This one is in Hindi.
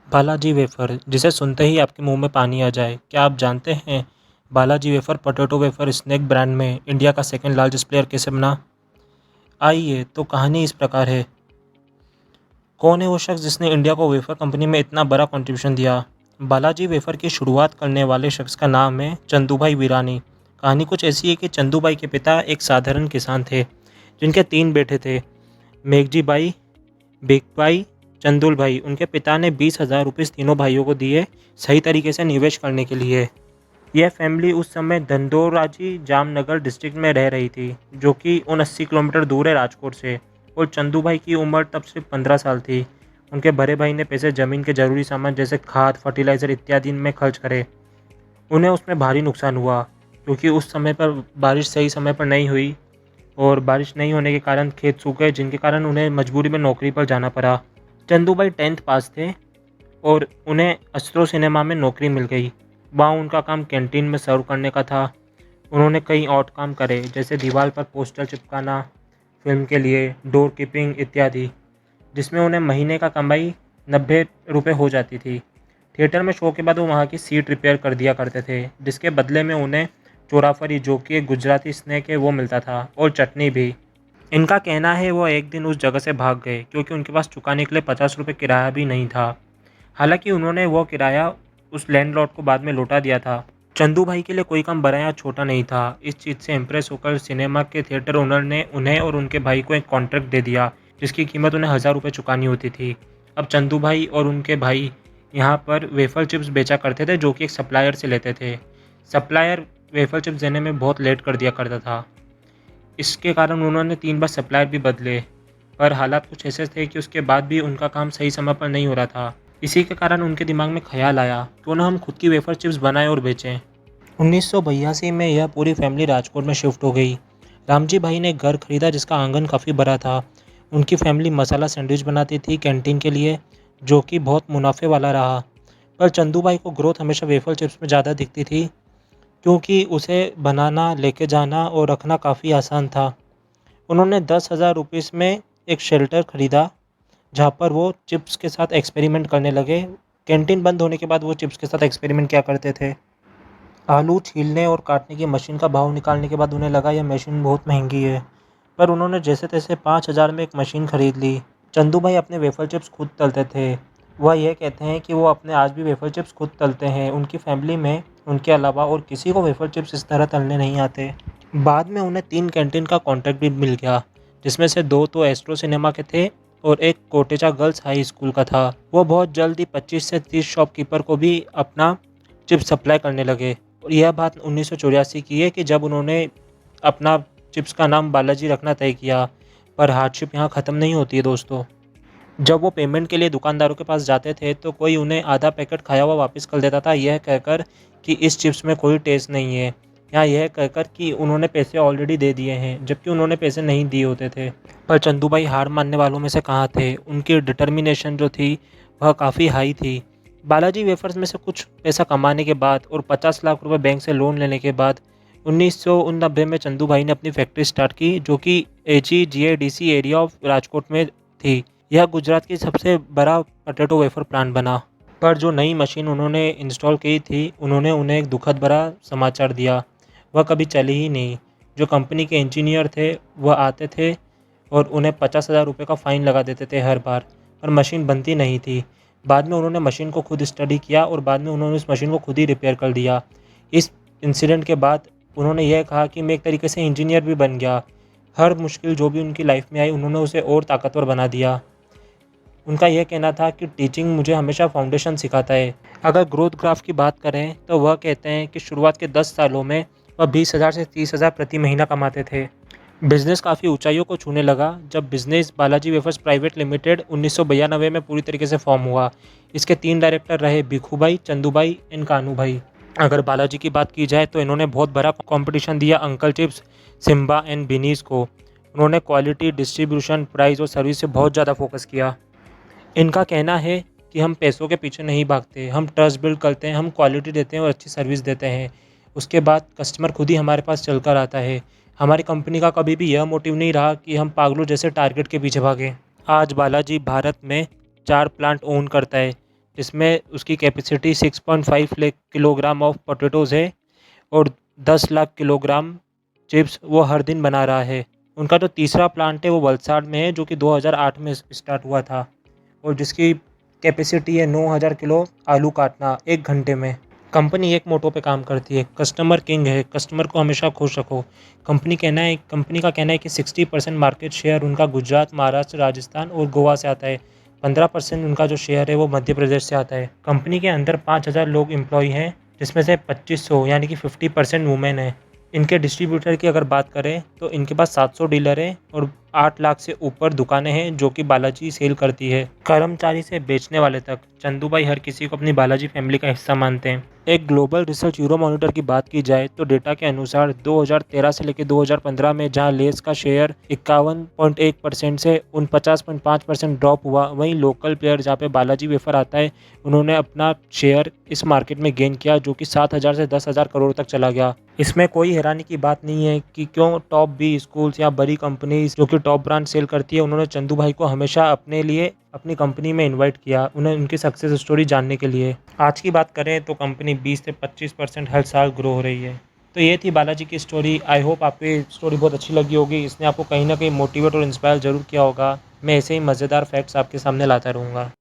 बालाजी वेफ़र, जिसे सुनते ही आपके मुंह में पानी आ जाए। क्या आप जानते हैं Balaji wafer potato wafer snack brand में इंडिया का सेकंड लार्जेस्ट प्लेयर कैसे बना? आइए तो कहानी इस प्रकार है। कौन है वो शख्स जिसने इंडिया को वेफ़र कंपनी में इतना बड़ा कंट्रीब्यूशन दिया? बालाजी वेफ़र की शुरुआत करने वाले शख्स का नाम है चंदूभाई वीरानी। कहानी कुछ ऐसी है कि चंदूभाई के पिता एक साधारण किसान थे, जिनके 3 बेटे थे, मेघजी भाई, बिग भाई, चंदुल भाई। उनके पिता ने 20,000 रुपये तीनों भाइयों को दिए, सही तरीके से निवेश करने के लिए। यह फैमिली उस समय धंधोराजी जामनगर डिस्ट्रिक्ट में रह रही थी, जो कि 79 किलोमीटर दूर है राजकोट से। और चंदू भाई की उम्र तब सिर्फ 15 साल थी। उनके बड़े भाई ने पैसे ज़मीन के ज़रूरी सामान जैसे खाद, फर्टिलाइज़र इत्यादि में खर्च करे। उन्हें उसमें भारी नुकसान हुआ, क्योंकि उस समय पर बारिश सही समय पर नहीं हुई और बारिश नहीं होने के कारण खेत सूख गए, जिनके कारण उन्हें मजबूरी में नौकरी पर जाना पड़ा। चंदू भाई 10th पास थे और उन्हें अस्ट्रो सिनेमा में नौकरी मिल गई। वहाँ उनका काम कैंटीन में सर्व करने का था। उन्होंने कई और काम करे, जैसे दीवार पर पोस्टर चिपकाना, फिल्म के लिए डोर कीपिंग इत्यादि, जिसमें उन्हें महीने का कमाई 90 रुपये हो जाती थी। थिएटर में शो के बाद वो वहाँ की सीट रिपेयर कर दिया करते थे, जिसके बदले में उन्हें चोराफरी, जो कि एक गुजराती स्नैक है, वो मिलता था और चटनी भी। इनका कहना है वो एक दिन उस जगह से भाग गए, क्योंकि उनके पास चुकाने के लिए 50 रुपये किराया भी नहीं था। हालांकि उन्होंने वो किराया उस लैंडलॉर्ड को बाद में लौटा दिया था। चंदू भाई के लिए कोई काम बड़ा या छोटा नहीं था। इस चीज़ से इम्प्रेस होकर सिनेमा के थिएटर ओनर ने उन्हें और उनके भाई को एक कॉन्ट्रैक्ट दे दिया, जिसकी कीमत उन्हें 1,000 रुपये चुकानी होती थी। अब चंदू भाई और उनके भाई यहाँ पर वेफर चिप्स बेचा करते थे, जो कि एक सप्लायर से लेते थे। सप्लायर वेफर चिप्स देने में बहुत लेट कर दिया करता था। इसके कारण उन्होंने 3 बार सप्लायर भी बदले, पर हालात कुछ ऐसे थे कि उसके बाद भी उनका काम सही समय पर नहीं हो रहा था। इसी के कारण उनके दिमाग में ख्याल आया, क्यों ना हम खुद की वेफर चिप्स बनाएं और बेचें। 1982 में यह पूरी फैमिली राजकोट में शिफ्ट हो गई। रामजी भाई ने घर खरीदा, जिसका आंगन काफ़ी बड़ा था। उनकी फैमिली मसाला सैंडविच बनाती थी कैंटीन के लिए, जो कि बहुत मुनाफे वाला रहा। पर चंदू भाई को ग्रोथ हमेशा वेफर चिप्स में ज़्यादा दिखती थी, क्योंकि उसे बनाना, लेके जाना और रखना काफ़ी आसान था। उन्होंने 10,000 रुपीज़ में एक शेल्टर खरीदा, जहाँ पर वो चिप्स के साथ एक्सपेरिमेंट करने लगे। कैंटीन बंद होने के बाद वो चिप्स के साथ एक्सपेरिमेंट क्या करते थे। आलू छीलने और काटने की मशीन का भाव निकालने के बाद उन्हें लगा यह मशीन बहुत महंगी है, पर उन्होंने जैसे तैसे 5,000 में एक मशीन खरीद ली। चंदू भाई अपने वेफर चिप्स खुद तलते थे। वह यह कहते हैं कि वो अपने आज भी वेफर चिप्स खुद तलते हैं। उनकी फैमिली में उनके अलावा और किसी को वेफर चिप्स इस तरह तलने नहीं आते। बाद में उन्हें 3 कैंटीन का कॉन्ट्रैक्ट भी मिल गया, जिसमें से 2 तो एस्ट्रो सिनेमा के थे और एक कोटेचा गर्ल्स हाई स्कूल का था। वो बहुत जल्द ही 25 से 30 शॉपकीपर को भी अपना चिप सप्लाई करने लगे। और यह बात 1984 की है, कि जब उन्होंने अपना चिप्स का नाम बालाजी रखना तय किया। पर हार्डशिप यहाँ ख़त्म नहीं होती है दोस्तों। जब वो पेमेंट के लिए दुकानदारों के पास जाते थे, तो कोई उन्हें आधा पैकेट खाया हुआ वापस कर देता था, यह कहकर कि इस चिप्स में कोई टेस्ट नहीं है, या यह कहकर कि उन्होंने पैसे ऑलरेडी दे दिए हैं, जबकि उन्होंने पैसे नहीं दिए होते थे। पर चंदू भाई हार मानने वालों में से कहाँ थे। उनकी डिटर्मिनेशन जो थी वह काफ़ी हाई थी। बालाजी वेफर्स में से कुछ पैसा कमाने के बाद और 50 लाख रुपए बैंक से लोन लेने के बाद 1989 में चंदू भाई ने अपनी फैक्ट्री स्टार्ट की, जो कि AGGADC एरिया ऑफ राजकोट में थी। यह गुजरात की सबसे बड़ा पोटैटो वेफर प्लांट बना। पर जो नई मशीन उन्होंने इंस्टॉल की थी, उन्होंने उन्हें एक दुखद भरा समाचार दिया। वह कभी चली ही नहीं। जो कंपनी के इंजीनियर थे, वह आते थे और उन्हें 50,000 रुपये का फ़ाइन लगा देते थे हर बार, पर मशीन बनती नहीं थी। बाद में उन्होंने मशीन को खुद स्टडी किया और बाद में उन्होंने उस मशीन को खुद ही रिपेयर कर दिया। इस इंसिडेंट के बाद उन्होंने यह कहा कि मैं एक तरीके से इंजीनियर भी बन गया। हर मुश्किल जो भी उनकी लाइफ में आई, उन्होंने उसे और ताकतवर बना दिया। उनका यह कहना था कि टीचिंग मुझे हमेशा फाउंडेशन सिखाता है। अगर ग्रोथ ग्राफ की बात करें, तो वह कहते हैं कि शुरुआत के 10 सालों में वह 20,000 से 30,000 प्रति महीना कमाते थे। बिजनेस काफ़ी ऊंचाइयों को छूने लगा जब business Balaji wafers private limited 1992 में पूरी तरीके से फॉर्म हुआ। इसके 3 डायरेक्टर रहे, भिखूभाई, चंदूभाई एंड कानूभाई। अगर बालाजी की बात की जाए, तो इन्होंने बहुत बड़ा कंपटीशन दिया अंकल चिप्स, सिम्बा एंड बिनीज को। उन्होंने क्वालिटी, डिस्ट्रीब्यूशन, प्राइस और सर्विस से बहुत ज़्यादा फोकस किया। इनका कहना है कि हम पैसों के पीछे नहीं भागते, हम ट्रस्ट बिल्ड करते हैं, हम क्वालिटी देते हैं और अच्छी सर्विस देते हैं। उसके बाद कस्टमर खुद ही हमारे पास चल कर आता है। हमारी कंपनी का कभी भी यह मोटिव नहीं रहा कि हम पागलों जैसे टारगेट के पीछे भागें। आज बालाजी भारत में 4 प्लांट ओन करता है, जिसमें उसकी capacity 6.5 lakh kilogram of potatoes है और 10 लाख किलोग्राम चिप्स वो हर दिन बना रहा है। उनका जो तीसरा प्लांट है वो वलसाड में है, जो कि 2008 में स्टार्ट हुआ था और जिसकी कैपेसिटी है 9000 किलो आलू काटना 1 घंटे में। कंपनी एक मोटो पे काम करती है, कस्टमर किंग है, कस्टमर को हमेशा खुश रखो। कंपनी का कहना है कि 60% मार्केट शेयर उनका गुजरात, महाराष्ट्र, राजस्थान और गोवा से आता है। 15% उनका जो शेयर है वो मध्य प्रदेश से आता है। कंपनी के अंदर 5000 लोग एम्प्लॉय हैं, जिसमें से 2500 यानी कि 50% वुमेन है। इनके डिस्ट्रीब्यूटर की अगर बात करें तो इनके पास 700 डीलर हैं और 8 लाख से ऊपर दुकानें हैं जो कि बालाजी सेल करती है। कर्मचारी से बेचने वाले तक चंदू भाई हर किसी को अपनी बालाजी फैमिली का हिस्सा मानते हैं। एक ग्लोबल रिसर्च यूरोमॉनिटर की बात की जाए तो डेटा के अनुसार 2013 से लेकर 2015 में जहां लेस का शेयर 51.1% से 49.5% ड्रॉप हुआ, वहीं लोकल प्लेयर जहां पे बालाजी वेफर आता है उन्होंने अपना शेयर इस मार्केट में गेन किया, जो कि 7000 से 10,000 करोड़ तक चला गया। इसमें कोई हैरानी की बात नहीं है कि क्यों टॉप बी स्कूल्स या बड़ी कंपनीज जो कि टॉप ब्रांड सेल करती है उन्होंने चंदू भाई को हमेशा अपने लिए अपनी कंपनी में इनवाइट किया, उन्हें उनकी सक्सेस स्टोरी जानने के लिए। आज की बात करें तो कंपनी 20 से 25% हर साल ग्रो हो रही है। तो ये थी बालाजी की स्टोरी। आई होप आपको ये स्टोरी बहुत अच्छी लगी होगी, इसने आपको कहीं ना कहीं मोटिवेट और इंस्पायर जरूर किया होगा। मैं ऐसे ही मज़ेदार फैक्ट्स आपके सामने लाता रहूँगा।